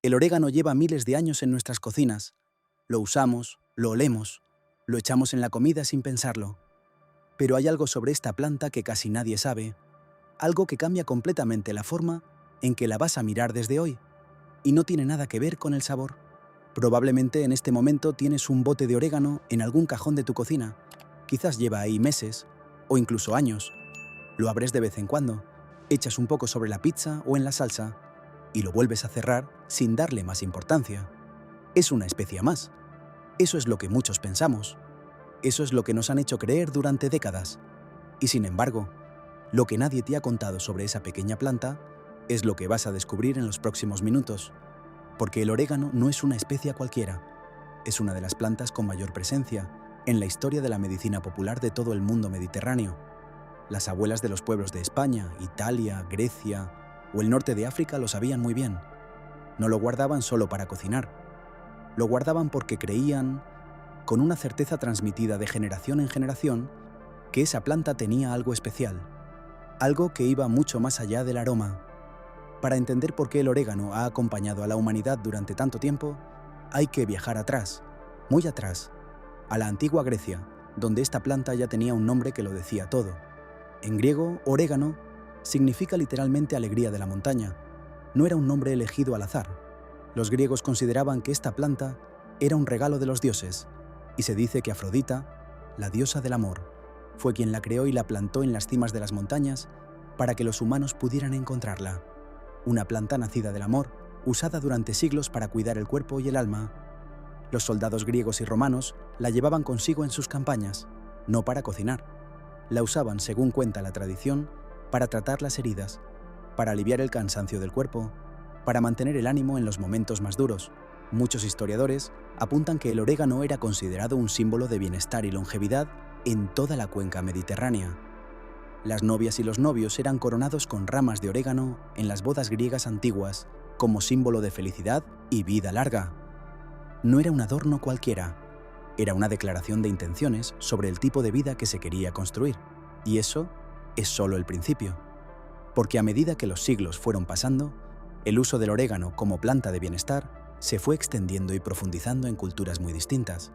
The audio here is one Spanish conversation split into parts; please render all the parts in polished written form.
El orégano lleva miles de años en nuestras cocinas. Lo usamos, lo olemos, lo echamos en la comida sin pensarlo. Pero hay algo sobre esta planta que casi nadie sabe, algo que cambia completamente la forma en que la vas a mirar desde hoy, y no tiene nada que ver con el sabor. Probablemente en este momento tienes un bote de orégano en algún cajón de tu cocina. Quizás lleva ahí meses, o incluso años. Lo abres de vez en cuando, echas un poco sobre la pizza o en la salsa, y lo vuelves a cerrar sin darle más importancia. Es una especia más. Eso es lo que muchos pensamos. Eso es lo que nos han hecho creer durante décadas. Y sin embargo, lo que nadie te ha contado sobre esa pequeña planta es lo que vas a descubrir en los próximos minutos. Porque el orégano no es una especia cualquiera. Es una de las plantas con mayor presencia en la historia de la medicina popular de todo el mundo mediterráneo. Las abuelas de los pueblos de España, Italia, Grecia o el norte de África lo sabían muy bien. No lo guardaban solo para cocinar. Lo guardaban porque creían, con una certeza transmitida de generación en generación, que esa planta tenía algo especial, algo que iba mucho más allá del aroma. Para entender por qué el orégano ha acompañado a la humanidad durante tanto tiempo, hay que viajar atrás, muy atrás, a la antigua Grecia, donde esta planta ya tenía un nombre que lo decía todo. En griego, orégano significa literalmente alegría de la montaña. No era un nombre elegido al azar. Los griegos consideraban que esta planta era un regalo de los dioses, y se dice que Afrodita, la diosa del amor, fue quien la creó y la plantó en las cimas de las montañas para que los humanos pudieran encontrarla. Una planta nacida del amor, usada durante siglos para cuidar el cuerpo y el alma. Los soldados griegos y romanos la llevaban consigo en sus campañas, no para cocinar. La usaban, según cuenta la tradición, para tratar las heridas, para aliviar el cansancio del cuerpo, para mantener el ánimo en los momentos más duros. Muchos historiadores apuntan que el orégano era considerado un símbolo de bienestar y longevidad en toda la cuenca mediterránea. Las novias y los novios eran coronados con ramas de orégano en las bodas griegas antiguas como símbolo de felicidad y vida larga. No era un adorno cualquiera, era una declaración de intenciones sobre el tipo de vida que se quería construir. Y eso es solo el principio. Porque a medida que los siglos fueron pasando, el uso del orégano como planta de bienestar se fue extendiendo y profundizando en culturas muy distintas.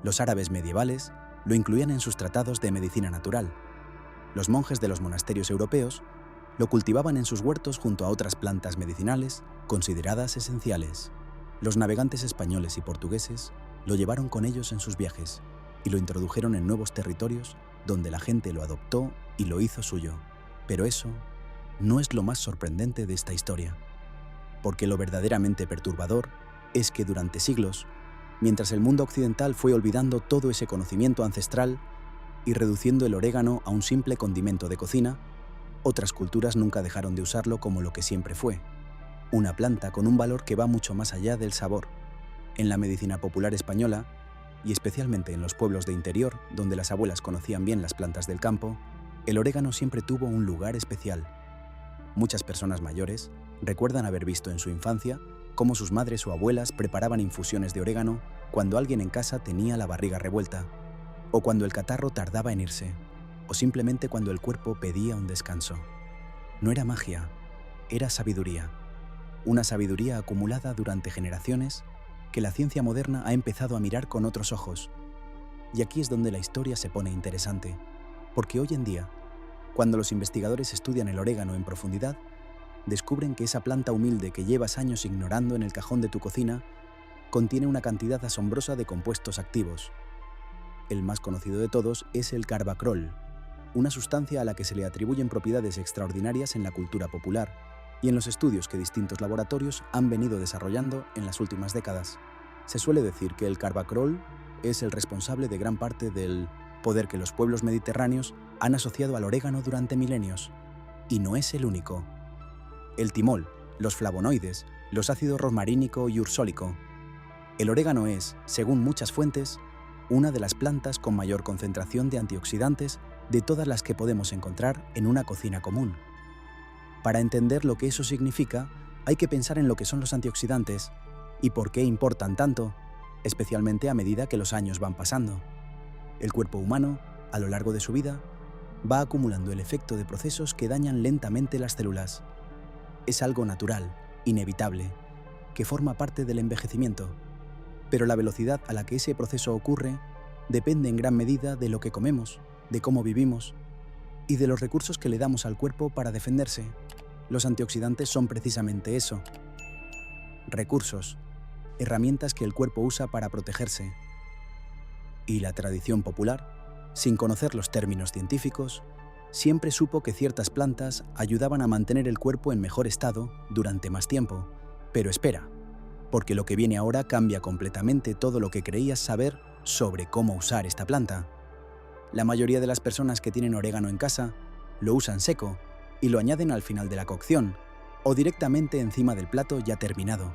Los árabes medievales lo incluían en sus tratados de medicina natural. Los monjes de los monasterios europeos lo cultivaban en sus huertos junto a otras plantas medicinales consideradas esenciales. Los navegantes españoles y portugueses lo llevaron con ellos en sus viajes y lo introdujeron en nuevos territorios donde la gente lo adoptó y lo hizo suyo. Pero eso no es lo más sorprendente de esta historia, porque lo verdaderamente perturbador es que durante siglos, mientras el mundo occidental fue olvidando todo ese conocimiento ancestral y reduciendo el orégano a un simple condimento de cocina, otras culturas nunca dejaron de usarlo como lo que siempre fue, una planta con un valor que va mucho más allá del sabor. En la medicina popular española, y especialmente en los pueblos de interior, donde las abuelas conocían bien las plantas del campo, el orégano siempre tuvo un lugar especial. Muchas personas mayores recuerdan haber visto en su infancia cómo sus madres o abuelas preparaban infusiones de orégano cuando alguien en casa tenía la barriga revuelta, o cuando el catarro tardaba en irse, o simplemente cuando el cuerpo pedía un descanso. No era magia, era sabiduría. Una sabiduría acumulada durante generaciones que la ciencia moderna ha empezado a mirar con otros ojos. Y aquí es donde la historia se pone interesante, porque hoy en día, cuando los investigadores estudian el orégano en profundidad, descubren que esa planta humilde que llevas años ignorando en el cajón de tu cocina contiene una cantidad asombrosa de compuestos activos. El más conocido de todos es el carbacrol, una sustancia a la que se le atribuyen propiedades extraordinarias en la cultura popular y en los estudios que distintos laboratorios han venido desarrollando en las últimas décadas. Se suele decir que el carbacrol es el responsable de gran parte del poder que los pueblos mediterráneos han asociado al orégano durante milenios. Y no es el único. El timol, los flavonoides, los ácidos rosmarínico y ursólico. El orégano es, según muchas fuentes, una de las plantas con mayor concentración de antioxidantes de todas las que podemos encontrar en una cocina común. Para entender lo que eso significa, hay que pensar en lo que son los antioxidantes y por qué importan tanto, especialmente a medida que los años van pasando. El cuerpo humano, a lo largo de su vida, va acumulando el efecto de procesos que dañan lentamente las células. Es algo natural, inevitable, que forma parte del envejecimiento, pero la velocidad a la que ese proceso ocurre depende en gran medida de lo que comemos, de cómo vivimos y de los recursos que le damos al cuerpo para defenderse. Los antioxidantes son precisamente eso: recursos, herramientas que el cuerpo usa para protegerse. Y la tradición popular, sin conocer los términos científicos, siempre supo que ciertas plantas ayudaban a mantener el cuerpo en mejor estado durante más tiempo. Pero espera, porque lo que viene ahora cambia completamente todo lo que creías saber sobre cómo usar esta planta. La mayoría de las personas que tienen orégano en casa lo usan seco y lo añaden al final de la cocción o directamente encima del plato ya terminado.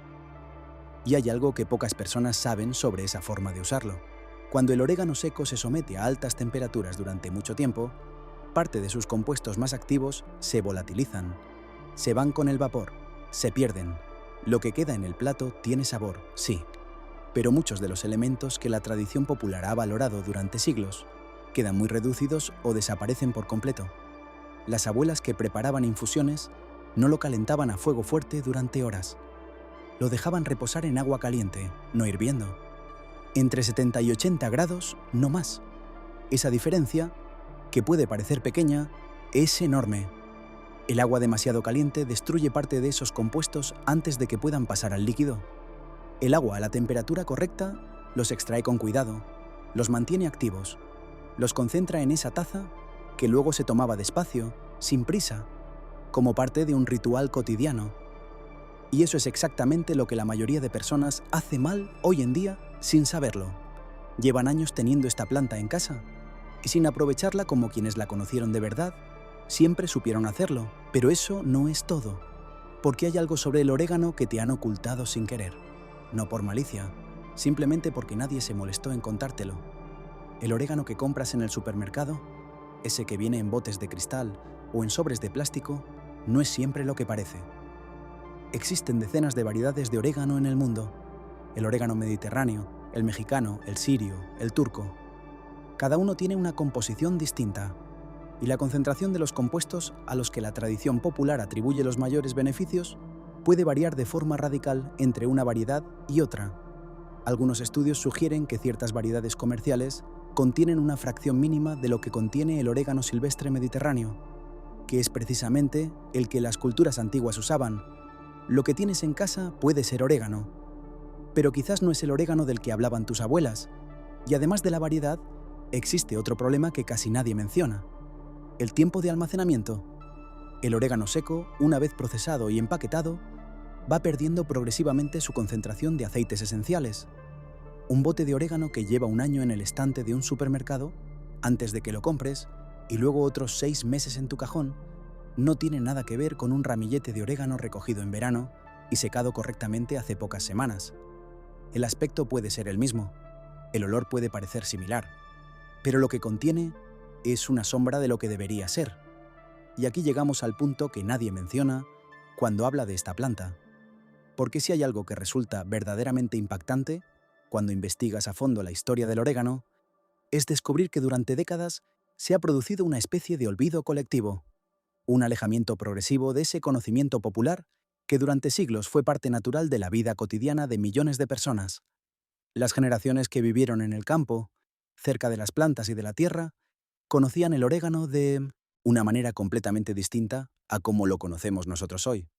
Y hay algo que pocas personas saben sobre esa forma de usarlo. Cuando el orégano seco se somete a altas temperaturas durante mucho tiempo, parte de sus compuestos más activos se volatilizan, se van con el vapor, se pierden. Lo que queda en el plato tiene sabor, sí, pero muchos de los elementos que la tradición popular ha valorado durante siglos quedan muy reducidos o desaparecen por completo. Las abuelas que preparaban infusiones no lo calentaban a fuego fuerte durante horas. Lo dejaban reposar en agua caliente, no hirviendo. Entre 70 y 80 grados, no más. Esa diferencia, que puede parecer pequeña, es enorme. El agua demasiado caliente destruye parte de esos compuestos antes de que puedan pasar al líquido. El agua a la temperatura correcta los extrae con cuidado, los mantiene activos, los concentra en esa taza que luego se tomaba despacio, sin prisa, como parte de un ritual cotidiano. Y eso es exactamente lo que la mayoría de personas hace mal hoy en día sin saberlo. Llevan años teniendo esta planta en casa y sin aprovecharla como quienes la conocieron de verdad, siempre supieron hacerlo. Pero eso no es todo, porque hay algo sobre el orégano que te han ocultado sin querer. No por malicia, simplemente porque nadie se molestó en contártelo. El orégano que compras en el supermercado, ese que viene en botes de cristal o en sobres de plástico, no es siempre lo que parece. Existen decenas de variedades de orégano en el mundo. El orégano mediterráneo, el mexicano, el sirio, el turco. Cada uno tiene una composición distinta, y la concentración de los compuestos a los que la tradición popular atribuye los mayores beneficios puede variar de forma radical entre una variedad y otra. Algunos estudios sugieren que ciertas variedades comerciales contienen una fracción mínima de lo que contiene el orégano silvestre mediterráneo, que es precisamente el que las culturas antiguas usaban. Lo que tienes en casa puede ser orégano, pero quizás no es el orégano del que hablaban tus abuelas. Y además de la variedad, existe otro problema que casi nadie menciona: el tiempo de almacenamiento. El orégano seco, una vez procesado y empaquetado, va perdiendo progresivamente su concentración de aceites esenciales. Un bote de orégano que lleva un año en el estante de un supermercado, antes de que lo compres, y luego otros 6 meses en tu cajón, no tiene nada que ver con un ramillete de orégano recogido en verano y secado correctamente hace pocas semanas. El aspecto puede ser el mismo, el olor puede parecer similar, pero lo que contiene es una sombra de lo que debería ser. Y aquí llegamos al punto que nadie menciona cuando habla de esta planta. Porque si hay algo que resulta verdaderamente impactante cuando investigas a fondo la historia del orégano, es descubrir que durante décadas se ha producido una especie de olvido colectivo, un alejamiento progresivo de ese conocimiento popular que durante siglos fue parte natural de la vida cotidiana de millones de personas. Las generaciones que vivieron en el campo, cerca de las plantas y de la tierra, conocían el orégano de una manera completamente distinta a como lo conocemos nosotros hoy.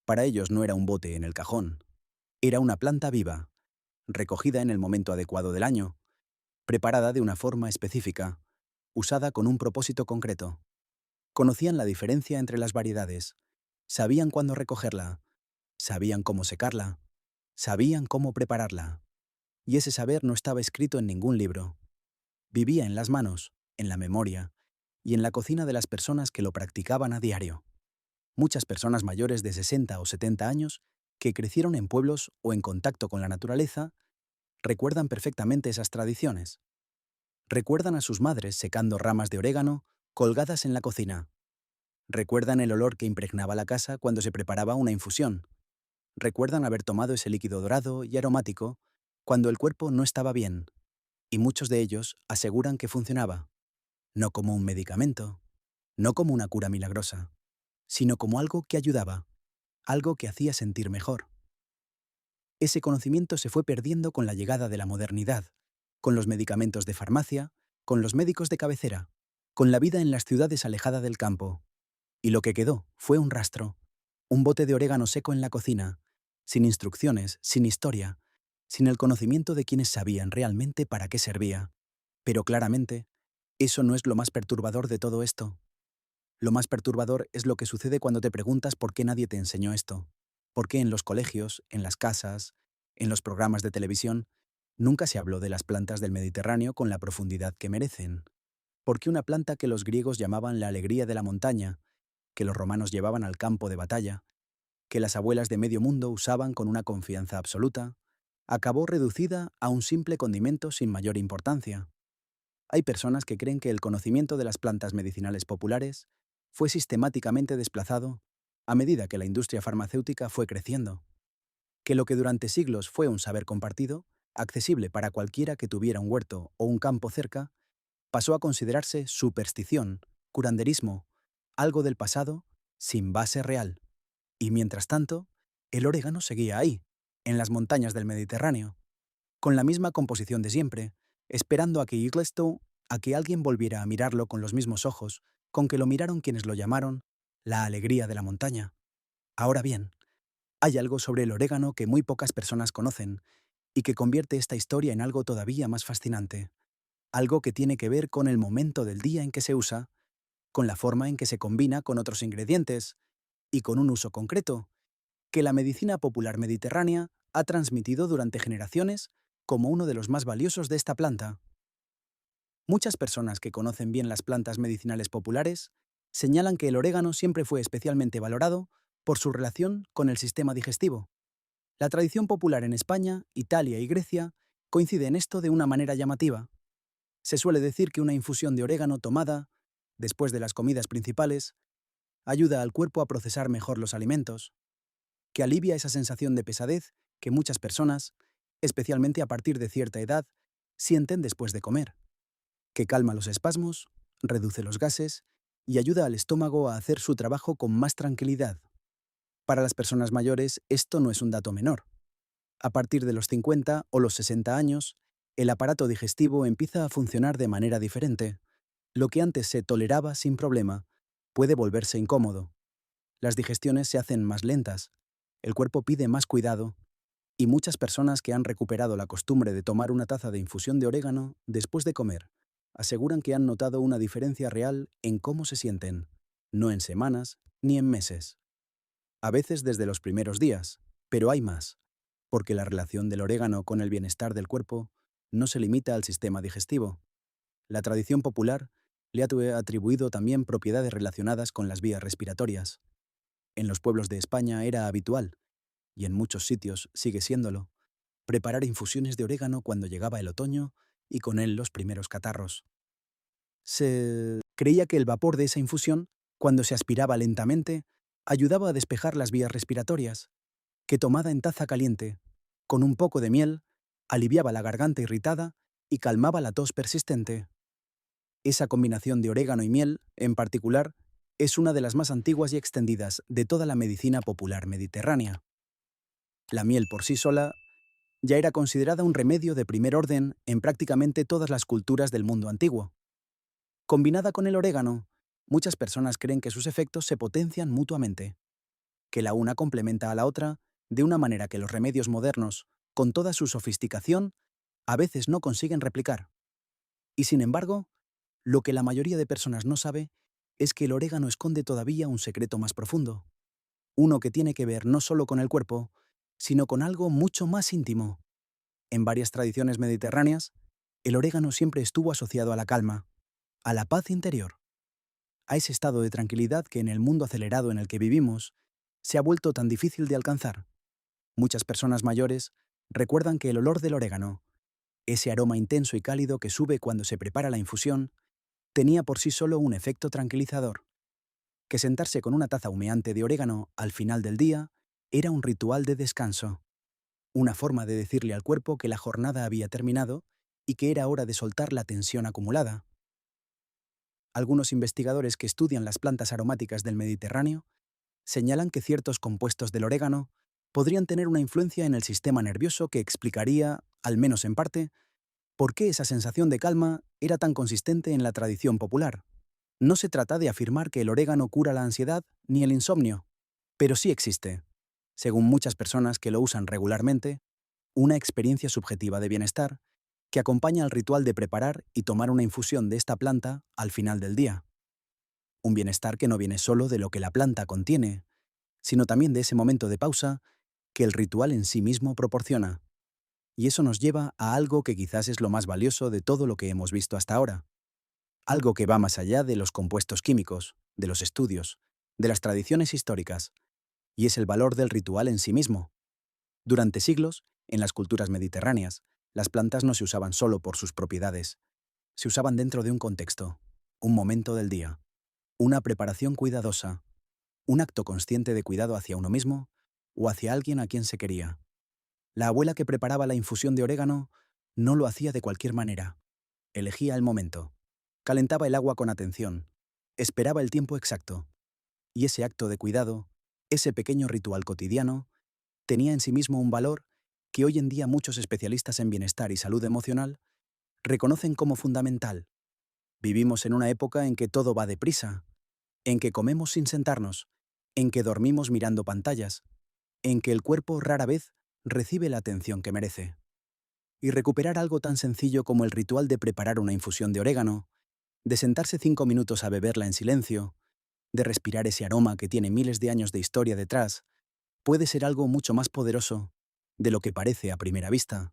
Para ellos no era un bote en el cajón, era una planta viva, recogida en el momento adecuado del año, preparada de una forma específica, usada con un propósito concreto. Conocían la diferencia entre las variedades, sabían cuándo recogerla, sabían cómo secarla, sabían cómo prepararla. Y ese saber no estaba escrito en ningún libro. Vivía en las manos, en la memoria y en la cocina de las personas que lo practicaban a diario. Muchas personas mayores de 60 o 70 años que crecieron en pueblos o en contacto con la naturaleza recuerdan perfectamente esas tradiciones. Recuerdan a sus madres secando ramas de orégano colgadas en la cocina. Recuerdan el olor que impregnaba la casa cuando se preparaba una infusión. Recuerdan haber tomado ese líquido dorado y aromático cuando el cuerpo no estaba bien, y muchos de ellos aseguran que funcionaba, no como un medicamento, no como una cura milagrosa, sino como algo que ayudaba, algo que hacía sentir mejor. Ese conocimiento se fue perdiendo con la llegada de la modernidad, con los medicamentos de farmacia, con los médicos de cabecera, con la vida en las ciudades alejada del campo. Y lo que quedó fue un rastro, un bote de orégano seco en la cocina, sin instrucciones, sin historia, sin el conocimiento de quienes sabían realmente para qué servía. Pero claramente, eso no es lo más perturbador de todo esto. Lo más perturbador es lo que sucede cuando te preguntas por qué nadie te enseñó esto. ¿Por qué en los colegios, en las casas, en los programas de televisión, nunca se habló de las plantas del Mediterráneo con la profundidad que merecen? ¿Por qué una planta que los griegos llamaban la alegría de la montaña, que los romanos llevaban al campo de batalla, que las abuelas de medio mundo usaban con una confianza absoluta, acabó reducida a un simple condimento sin mayor importancia? Hay personas que creen que el conocimiento de las plantas medicinales populares fue sistemáticamente desplazado a medida que la industria farmacéutica fue creciendo, que lo que durante siglos fue un saber compartido, accesible para cualquiera que tuviera un huerto o un campo cerca, pasó a considerarse superstición, curanderismo, algo del pasado, sin base real. Y mientras tanto, el orégano seguía ahí, en las montañas del Mediterráneo, con la misma composición de siempre, esperando a que Yggdrasil, a que alguien volviera a mirarlo con los mismos ojos con que lo miraron quienes lo llamaron la alegría de la montaña. Ahora bien, hay algo sobre el orégano que muy pocas personas conocen y que convierte esta historia en algo todavía más fascinante, algo que tiene que ver con el momento del día en que se usa, con la forma en que se combina con otros ingredientes y con un uso concreto que la medicina popular mediterránea ha transmitido durante generaciones como uno de los más valiosos de esta planta. Muchas personas que conocen bien las plantas medicinales populares señalan que el orégano siempre fue especialmente valorado por su relación con el sistema digestivo. La tradición popular en España, Italia y Grecia coincide en esto de una manera llamativa. Se suele decir que una infusión de orégano tomada, después de las comidas principales, ayuda al cuerpo a procesar mejor los alimentos, que alivia esa sensación de pesadez que muchas personas, especialmente a partir de cierta edad, sienten después de comer, que calma los espasmos, reduce los gases y ayuda al estómago a hacer su trabajo con más tranquilidad. Para las personas mayores, esto no es un dato menor. A partir de los 50 o los 60 años, el aparato digestivo empieza a funcionar de manera diferente. Lo que antes se toleraba sin problema puede volverse incómodo. Las digestiones se hacen más lentas, el cuerpo pide más cuidado, y muchas personas que han recuperado la costumbre de tomar una taza de infusión de orégano después de comer aseguran que han notado una diferencia real en cómo se sienten, no en semanas ni en meses. A veces desde los primeros días, pero hay más, porque la relación del orégano con el bienestar del cuerpo no se limita al sistema digestivo. La tradición popular le ha atribuido también propiedades relacionadas con las vías respiratorias. En los pueblos de España era habitual, y en muchos sitios sigue siéndolo, preparar infusiones de orégano cuando llegaba el otoño y con él los primeros catarros. Se creía que el vapor de esa infusión, cuando se aspiraba lentamente, ayudaba a despejar las vías respiratorias, que tomada en taza caliente, con un poco de miel, aliviaba la garganta irritada y calmaba la tos persistente. Esa combinación de orégano y miel, en particular, es una de las más antiguas y extendidas de toda la medicina popular mediterránea. La miel por sí sola ya era considerada un remedio de primer orden en prácticamente todas las culturas del mundo antiguo. Combinada con el orégano, muchas personas creen que sus efectos se potencian mutuamente, que la una complementa a la otra de una manera que los remedios modernos, con toda su sofisticación, a veces no consiguen replicar. Y sin embargo, lo que la mayoría de personas no sabe es que el orégano esconde todavía un secreto más profundo, uno que tiene que ver no solo con el cuerpo, sino con algo mucho más íntimo. En varias tradiciones mediterráneas, el orégano siempre estuvo asociado a la calma, a la paz interior, a ese estado de tranquilidad que en el mundo acelerado en el que vivimos se ha vuelto tan difícil de alcanzar. Muchas personas mayores recuerdan que el olor del orégano, ese aroma intenso y cálido que sube cuando se prepara la infusión, tenía por sí solo un efecto tranquilizador, que sentarse con una taza humeante de orégano al final del día era un ritual de descanso, una forma de decirle al cuerpo que la jornada había terminado y que era hora de soltar la tensión acumulada. Algunos investigadores que estudian las plantas aromáticas del Mediterráneo señalan que ciertos compuestos del orégano podrían tener una influencia en el sistema nervioso que explicaría, al menos en parte, por qué esa sensación de calma era tan consistente en la tradición popular. No se trata de afirmar que el orégano cura la ansiedad ni el insomnio, pero sí existe, según muchas personas que lo usan regularmente, una experiencia subjetiva de bienestar que acompaña al ritual de preparar y tomar una infusión de esta planta al final del día. Un bienestar que no viene solo de lo que la planta contiene, sino también de ese momento de pausa que el ritual en sí mismo proporciona. Y eso nos lleva a algo que quizás es lo más valioso de todo lo que hemos visto hasta ahora. Algo que va más allá de los compuestos químicos, de los estudios, de las tradiciones históricas, y es el valor del ritual en sí mismo. Durante siglos, en las culturas mediterráneas, las plantas no se usaban solo por sus propiedades, se usaban dentro de un contexto, un momento del día, una preparación cuidadosa, un acto consciente de cuidado hacia uno mismo o hacia alguien a quien se quería. La abuela que preparaba la infusión de orégano no lo hacía de cualquier manera. Elegía el momento, calentaba el agua con atención, esperaba el tiempo exacto, y ese acto de cuidado, ese pequeño ritual cotidiano, tenía en sí mismo un valor que hoy en día muchos especialistas en bienestar y salud emocional reconocen como fundamental. Vivimos en una época en que todo va deprisa, en que comemos sin sentarnos, en que dormimos mirando pantallas, en que el cuerpo rara vez recibe la atención que merece. Y recuperar algo tan sencillo como el ritual de preparar una infusión de orégano, de sentarse 5 minutos a beberla en silencio, de respirar ese aroma que tiene miles de años de historia detrás, puede ser algo mucho más poderoso de lo que parece a primera vista.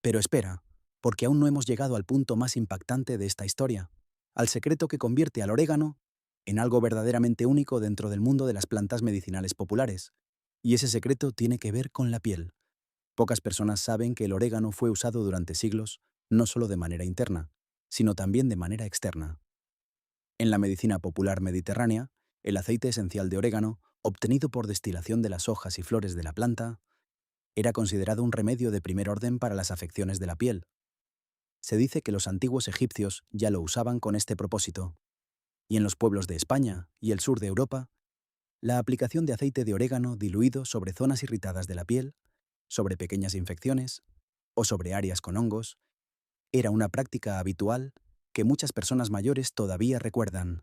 Pero espera, porque aún no hemos llegado al punto más impactante de esta historia, al secreto que convierte al orégano en algo verdaderamente único dentro del mundo de las plantas medicinales populares. Y ese secreto tiene que ver con la piel. Pocas personas saben que el orégano fue usado durante siglos, no solo de manera interna, sino también de manera externa. En la medicina popular mediterránea, el aceite esencial de orégano, obtenido por destilación de las hojas y flores de la planta, era considerado un remedio de primer orden para las afecciones de la piel. Se dice que los antiguos egipcios ya lo usaban con este propósito. Y en los pueblos de España y el sur de Europa, la aplicación de aceite de orégano diluido sobre zonas irritadas de la piel, sobre pequeñas infecciones o sobre áreas con hongos, era una práctica habitual que muchas personas mayores todavía recuerdan.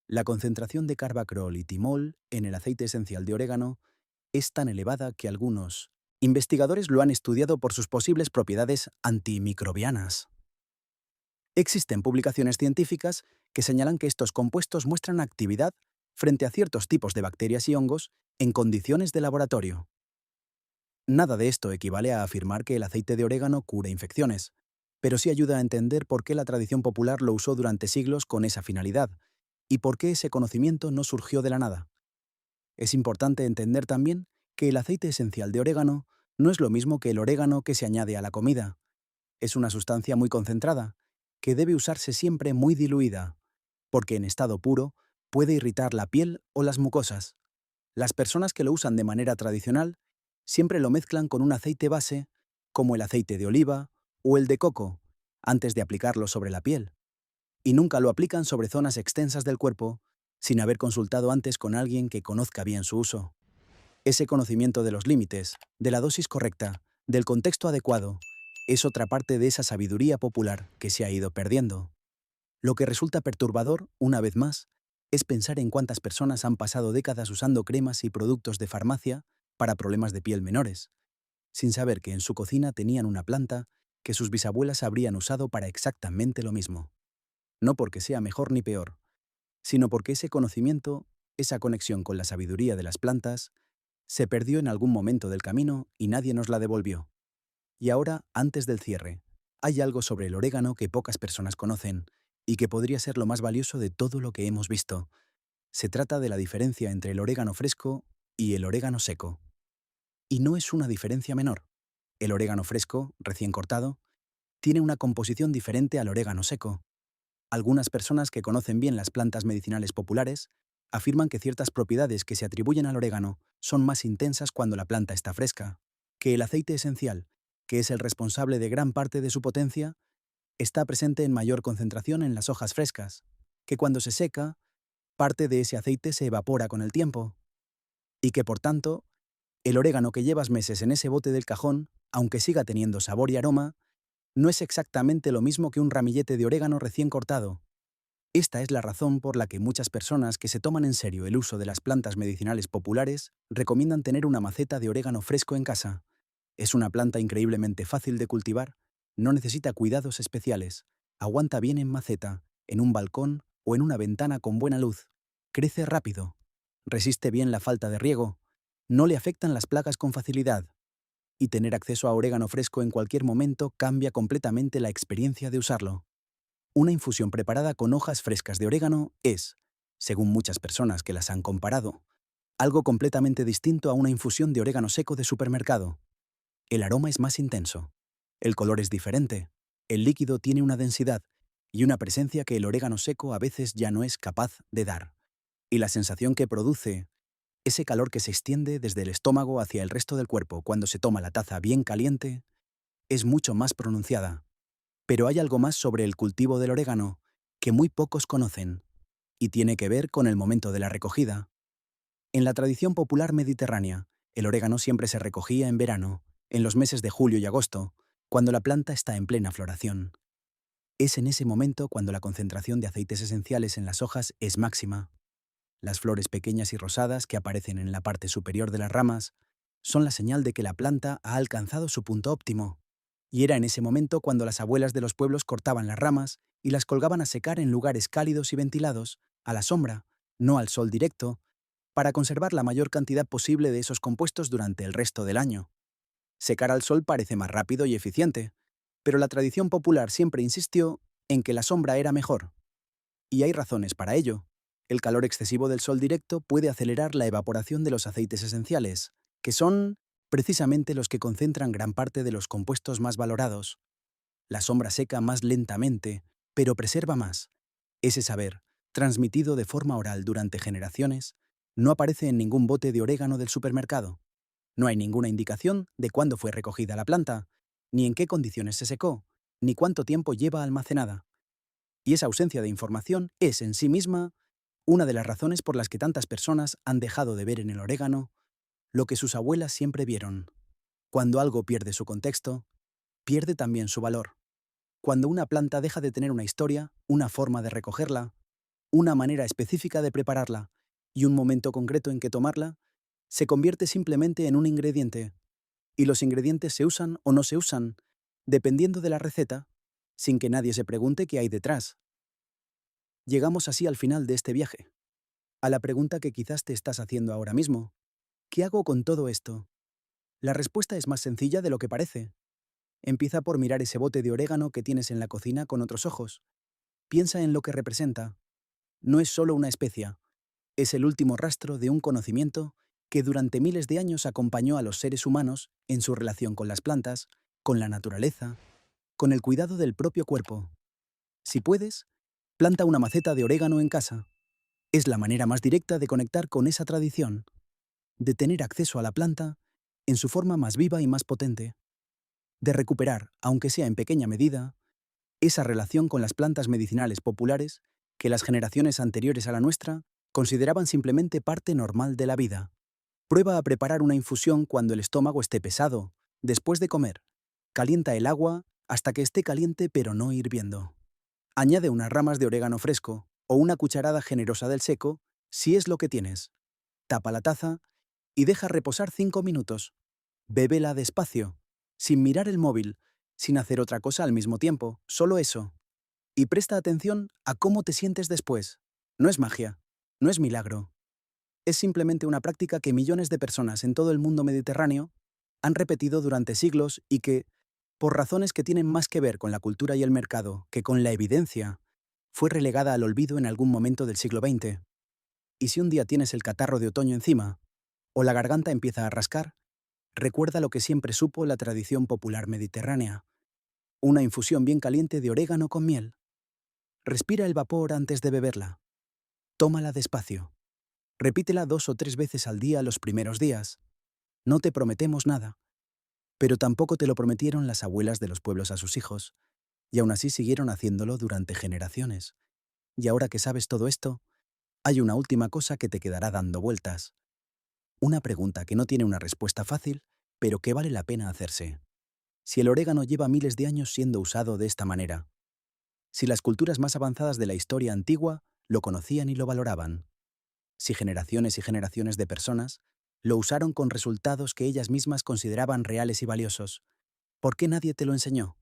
La concentración de carbacrol y timol en el aceite esencial de orégano es tan elevada que algunos investigadores lo han estudiado por sus posibles propiedades antimicrobianas. Existen publicaciones científicas que señalan que estos compuestos muestran actividad frente a ciertos tipos de bacterias y hongos en condiciones de laboratorio. Nada de esto equivale a afirmar que el aceite de orégano cura infecciones, pero sí ayuda a entender por qué la tradición popular lo usó durante siglos con esa finalidad y por qué ese conocimiento no surgió de la nada. Es importante entender también que el aceite esencial de orégano no es lo mismo que el orégano que se añade a la comida. Es una sustancia muy concentrada, que debe usarse siempre muy diluida, porque en estado puro puede irritar la piel o las mucosas. Las personas que lo usan de manera tradicional siempre lo mezclan con un aceite base, como el aceite de oliva o el de coco, antes de aplicarlo sobre la piel, y nunca lo aplican sobre zonas extensas del cuerpo sin haber consultado antes con alguien que conozca bien su uso. Ese conocimiento de los límites, de la dosis correcta, del contexto adecuado, es otra parte de esa sabiduría popular que se ha ido perdiendo. Lo que resulta perturbador, una vez más, es pensar en cuántas personas han pasado décadas usando cremas y productos de farmacia para problemas de piel menores, sin saber que en su cocina tenían una planta que sus bisabuelas habrían usado para exactamente lo mismo. No porque sea mejor ni peor, sino porque ese conocimiento, esa conexión con la sabiduría de las plantas, se perdió en algún momento del camino y nadie nos la devolvió. Y ahora, antes del cierre, hay algo sobre el orégano que pocas personas conocen y que podría ser lo más valioso de todo lo que hemos visto. Se trata de la diferencia entre el orégano fresco y el orégano seco. Y no es una diferencia menor. El orégano fresco, recién cortado, tiene una composición diferente al orégano seco. Algunas personas que conocen bien las plantas medicinales populares afirman que ciertas propiedades que se atribuyen al orégano son más intensas cuando la planta está fresca, que el aceite esencial, que es el responsable de gran parte de su potencia, está presente en mayor concentración en las hojas frescas, que cuando se seca, parte de ese aceite se evapora con el tiempo, y que por tanto, El orégano que llevas meses en ese bote del cajón, aunque siga teniendo sabor y aroma, no es exactamente lo mismo que un ramillete de orégano recién cortado. Esta es la razón por la que muchas personas que se toman en serio el uso de las plantas medicinales populares recomiendan tener una maceta de orégano fresco en casa. Es una planta increíblemente fácil de cultivar, no necesita cuidados especiales, aguanta bien en maceta, en un balcón o en una ventana con buena luz, crece rápido, resiste bien la falta de riego, no le afectan las plagas con facilidad, y tener acceso a orégano fresco en cualquier momento cambia completamente la experiencia de usarlo. Una infusión preparada con hojas frescas de orégano es, según muchas personas que las han comparado, algo completamente distinto a una infusión de orégano seco de supermercado. El aroma es más intenso, el color es diferente, el líquido tiene una densidad y una presencia que el orégano seco a veces ya no es capaz de dar. Y la sensación que produce, ese calor que se extiende desde el estómago hacia el resto del cuerpo cuando se toma la taza bien caliente, es mucho más pronunciada. Pero hay algo más sobre el cultivo del orégano que muy pocos conocen, y tiene que ver con el momento de la recogida. En la tradición popular mediterránea, el orégano siempre se recogía en verano, en los meses de julio y agosto, cuando la planta está en plena floración. Es en ese momento cuando la concentración de aceites esenciales en las hojas es máxima. Las flores pequeñas y rosadas que aparecen en la parte superior de las ramas son la señal de que la planta ha alcanzado su punto óptimo. Y era en ese momento cuando las abuelas de los pueblos cortaban las ramas y las colgaban a secar en lugares cálidos y ventilados, a la sombra, no al sol directo, para conservar la mayor cantidad posible de esos compuestos durante el resto del año. Secar al sol parece más rápido y eficiente, pero la tradición popular siempre insistió en que la sombra era mejor. Y hay razones para ello. El calor excesivo del sol directo puede acelerar la evaporación de los aceites esenciales, que son precisamente los que concentran gran parte de los compuestos más valorados. La sombra seca más lentamente, pero preserva más. Ese saber, transmitido de forma oral durante generaciones, no aparece en ningún bote de orégano del supermercado. No hay ninguna indicación de cuándo fue recogida la planta, ni en qué condiciones se secó, ni cuánto tiempo lleva almacenada. Y esa ausencia de información es en sí misma una de las razones por las que tantas personas han dejado de ver en el orégano lo que sus abuelas siempre vieron. Cuando algo pierde su contexto, pierde también su valor. Cuando una planta deja de tener una historia, una forma de recogerla, una manera específica de prepararla y un momento concreto en que tomarla, se convierte simplemente en un ingrediente. Y los ingredientes se usan o no se usan, dependiendo de la receta, sin que nadie se pregunte qué hay detrás. Llegamos así al final de este viaje, a la pregunta que quizás te estás haciendo ahora mismo. ¿Qué hago con todo esto? La respuesta es más sencilla de lo que parece. Empieza por mirar ese bote de orégano que tienes en la cocina con otros ojos. Piensa en lo que representa. No es solo una especia, es el último rastro de un conocimiento que durante miles de años acompañó a los seres humanos en su relación con las plantas, con la naturaleza, con el cuidado del propio cuerpo. Si puedes, planta una maceta de orégano en casa. Es la manera más directa de conectar con esa tradición, de tener acceso a la planta en su forma más viva y más potente, de recuperar, aunque sea en pequeña medida, esa relación con las plantas medicinales populares que las generaciones anteriores a la nuestra consideraban simplemente parte normal de la vida. Prueba a preparar una infusión cuando el estómago esté pesado, después de comer. Calienta el agua hasta que esté caliente pero no hirviendo. Añade unas ramas de orégano fresco o una cucharada generosa del seco, si es lo que tienes. Tapa la taza y deja reposar 5 minutos. Bébela despacio, sin mirar el móvil, sin hacer otra cosa al mismo tiempo, solo eso. Y presta atención a cómo te sientes después. No es magia, no es milagro. Es simplemente una práctica que millones de personas en todo el mundo mediterráneo han repetido durante siglos y que, por razones que tienen más que ver con la cultura y el mercado que con la evidencia, fue relegada al olvido en algún momento del siglo XX. Y si un día tienes el catarro de otoño encima, o la garganta empieza a rascar, recuerda lo que siempre supo la tradición popular mediterránea: una infusión bien caliente de orégano con miel. Respira el vapor antes de beberla. Tómala despacio. Repítela 2 o 3 veces al día los primeros días. No te prometemos nada, pero tampoco te lo prometieron las abuelas de los pueblos a sus hijos, y aún así siguieron haciéndolo durante generaciones. Y ahora que sabes todo esto, hay una última cosa que te quedará dando vueltas. Una pregunta que no tiene una respuesta fácil, pero que vale la pena hacerse. Si el orégano lleva miles de años siendo usado de esta manera, si las culturas más avanzadas de la historia antigua lo conocían y lo valoraban, si generaciones y generaciones de personas lo usaron con resultados que ellas mismas consideraban reales y valiosos, ¿por qué nadie te lo enseñó?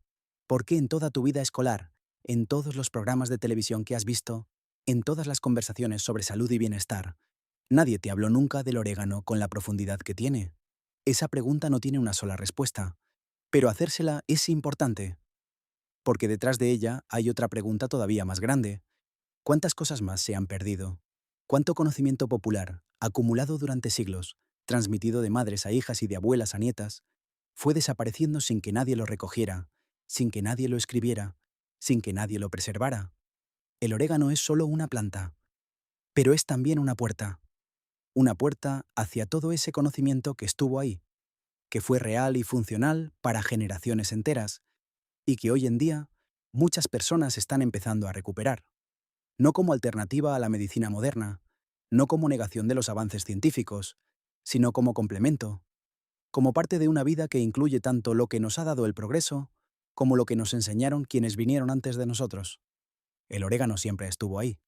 ¿Por qué en toda tu vida escolar, en todos los programas de televisión que has visto, en todas las conversaciones sobre salud y bienestar, nadie te habló nunca del orégano con la profundidad que tiene? Esa pregunta no tiene una sola respuesta, pero hacérsela es importante, porque detrás de ella hay otra pregunta todavía más grande. ¿Cuántas cosas más se han perdido? ¿Cuánto conocimiento popular, acumulado durante siglos, transmitido de madres a hijas y de abuelas a nietas, fue desapareciendo sin que nadie lo recogiera, sin que nadie lo escribiera, sin que nadie lo preservara? El orégano es solo una planta, pero es también una puerta hacia todo ese conocimiento que estuvo ahí, que fue real y funcional para generaciones enteras, y que hoy en día muchas personas están empezando a recuperar, no como alternativa a la medicina moderna, no como negación de los avances científicos, sino como complemento, como parte de una vida que incluye tanto lo que nos ha dado el progreso como lo que nos enseñaron quienes vinieron antes de nosotros. El orégano siempre estuvo ahí.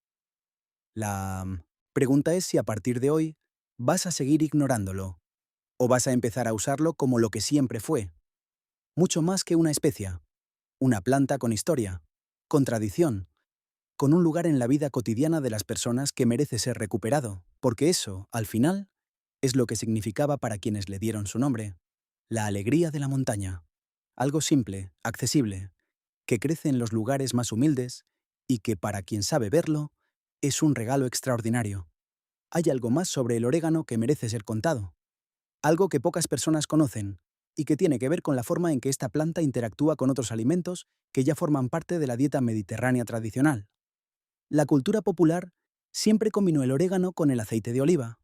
La pregunta es si a partir de hoy vas a seguir ignorándolo o vas a empezar a usarlo como lo que siempre fue, mucho más que una especia, una planta con historia, con tradición, con un lugar en la vida cotidiana de las personas que merece ser recuperado, porque eso, al final, es lo que significaba para quienes le dieron su nombre, la alegría de la montaña, algo simple, accesible, que crece en los lugares más humildes y que, para quien sabe verlo, es un regalo extraordinario. Hay algo más sobre el orégano que merece ser contado, algo que pocas personas conocen y que tiene que ver con la forma en que esta planta interactúa con otros alimentos que ya forman parte de la dieta mediterránea tradicional. La cultura popular siempre combinó el orégano con el aceite de oliva.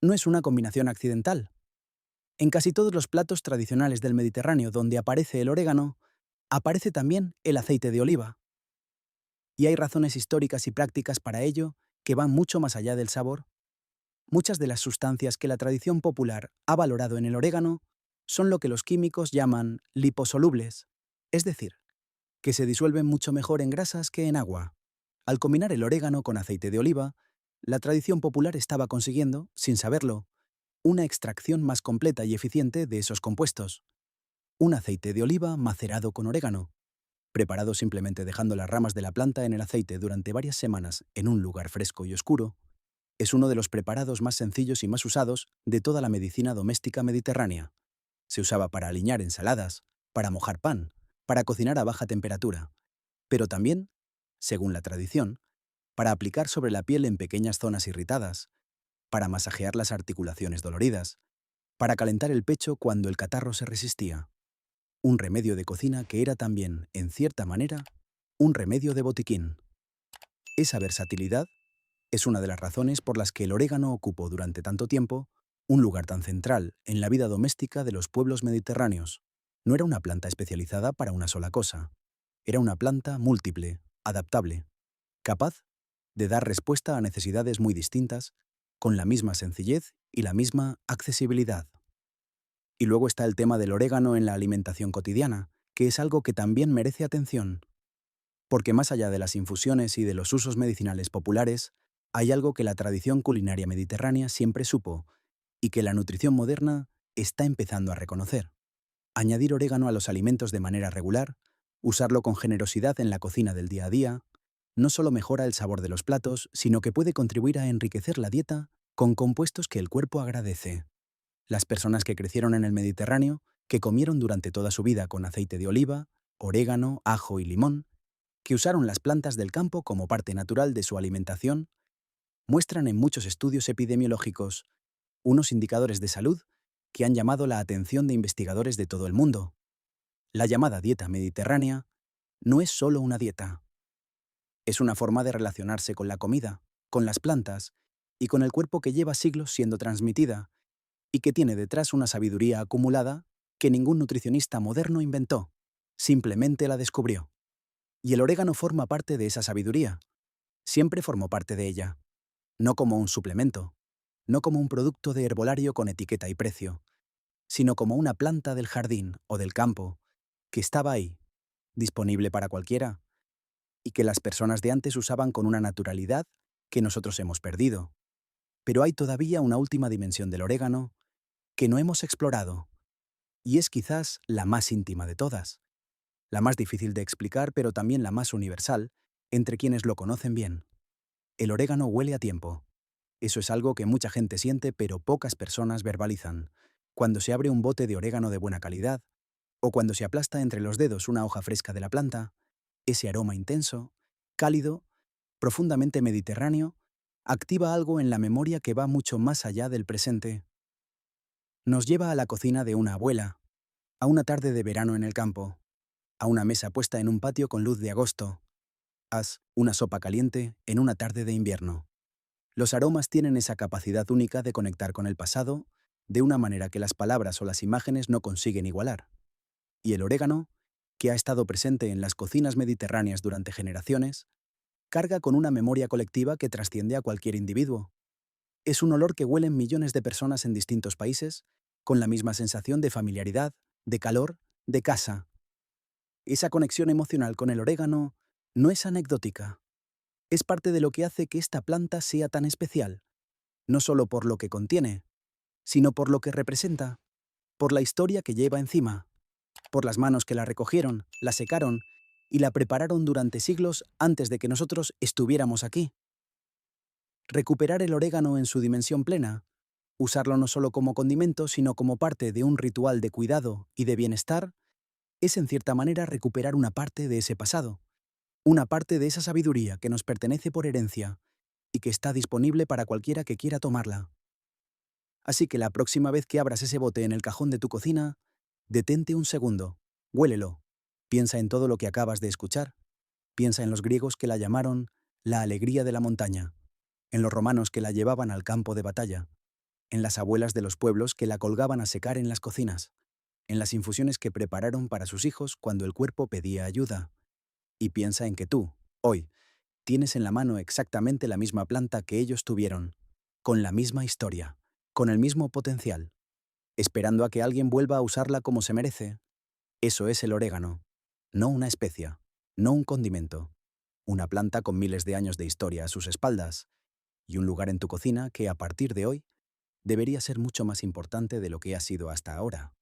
No es una combinación accidental. En casi todos los platos tradicionales del Mediterráneo donde aparece el orégano, aparece también el aceite de oliva. Y hay razones históricas y prácticas para ello que van mucho más allá del sabor. Muchas de las sustancias que la tradición popular ha valorado en el orégano son lo que los químicos llaman liposolubles, es decir, que se disuelven mucho mejor en grasas que en agua. Al combinar el orégano con aceite de oliva, la tradición popular estaba consiguiendo, sin saberlo, una extracción más completa y eficiente de esos compuestos. Un aceite de oliva macerado con orégano, preparado simplemente dejando las ramas de la planta en el aceite durante varias semanas en un lugar fresco y oscuro, es uno de los preparados más sencillos y más usados de toda la medicina doméstica mediterránea. Se usaba para aliñar ensaladas, para mojar pan, para cocinar a baja temperatura, pero también, según la tradición, para aplicar sobre la piel en pequeñas zonas irritadas, para masajear las articulaciones doloridas, para calentar el pecho cuando el catarro se resistía. Un remedio de cocina que era también, en cierta manera, un remedio de botiquín. Esa versatilidad es una de las razones por las que el orégano ocupó durante tanto tiempo un lugar tan central en la vida doméstica de los pueblos mediterráneos. No era una planta especializada para una sola cosa. Era una planta múltiple, adaptable, capaz de dar respuesta a necesidades muy distintas, con la misma sencillez y la misma accesibilidad. Y luego está el tema del orégano en la alimentación cotidiana, que es algo que también merece atención, porque más allá de las infusiones y de los usos medicinales populares, hay algo que la tradición culinaria mediterránea siempre supo y que la nutrición moderna está empezando a reconocer. Añadir orégano a los alimentos de manera regular, usarlo con generosidad en la cocina del día a día, no solo mejora el sabor de los platos, sino que puede contribuir a enriquecer la dieta con compuestos que el cuerpo agradece. Las personas que crecieron en el Mediterráneo, que comieron durante toda su vida con aceite de oliva, orégano, ajo y limón, que usaron las plantas del campo como parte natural de su alimentación, muestran en muchos estudios epidemiológicos unos indicadores de salud que han llamado la atención de investigadores de todo el mundo. La llamada dieta mediterránea no es solo una dieta. Es una forma de relacionarse con la comida, con las plantas y con el cuerpo que lleva siglos siendo transmitida y que tiene detrás una sabiduría acumulada que ningún nutricionista moderno inventó, simplemente la descubrió. Y el orégano forma parte de esa sabiduría. Siempre formó parte de ella. No como un suplemento, no como un producto de herbolario con etiqueta y precio, sino como una planta del jardín o del campo que estaba ahí, disponible para cualquiera, y que las personas de antes usaban con una naturalidad que nosotros hemos perdido. Pero hay todavía una última dimensión del orégano que no hemos explorado, y es quizás la más íntima de todas, la más difícil de explicar, pero también la más universal entre quienes lo conocen bien. El orégano huele a tiempo. Eso es algo que mucha gente siente, pero pocas personas verbalizan. Cuando se abre un bote de orégano de buena calidad, o cuando se aplasta entre los dedos una hoja fresca de la planta, ese aroma intenso, cálido, profundamente mediterráneo, activa algo en la memoria que va mucho más allá del presente. Nos lleva a la cocina de una abuela, a una tarde de verano en el campo, a una mesa puesta en un patio con luz de agosto, haz una sopa caliente en una tarde de invierno. Los aromas tienen esa capacidad única de conectar con el pasado de una manera que las palabras o las imágenes no consiguen igualar. Y el orégano, que ha estado presente en las cocinas mediterráneas durante generaciones, carga con una memoria colectiva que trasciende a cualquier individuo. Es un olor que huelen millones de personas en distintos países, con la misma sensación de familiaridad, de calor, de casa. Esa conexión emocional con el orégano no es anecdótica. Es parte de lo que hace que esta planta sea tan especial, no solo por lo que contiene, sino por lo que representa, por la historia que lleva encima, por las manos que la recogieron, la secaron y la prepararon durante siglos antes de que nosotros estuviéramos aquí. Recuperar el orégano en su dimensión plena, usarlo no solo como condimento, sino como parte de un ritual de cuidado y de bienestar, es en cierta manera recuperar una parte de ese pasado, una parte de esa sabiduría que nos pertenece por herencia y que está disponible para cualquiera que quiera tomarla. Así que la próxima vez que abras ese bote en el cajón de tu cocina, detente un segundo, huélelo, piensa en todo lo que acabas de escuchar, piensa en los griegos que la llamaron la alegría de la montaña, en los romanos que la llevaban al campo de batalla, en las abuelas de los pueblos que la colgaban a secar en las cocinas, en las infusiones que prepararon para sus hijos cuando el cuerpo pedía ayuda. Y piensa en que tú, hoy, tienes en la mano exactamente la misma planta que ellos tuvieron, con la misma historia, con el mismo potencial, esperando a que alguien vuelva a usarla como se merece. Eso es el orégano, no una especia, no un condimento, una planta con miles de años de historia a sus espaldas, y un lugar en tu cocina que, a partir de hoy, debería ser mucho más importante de lo que ha sido hasta ahora.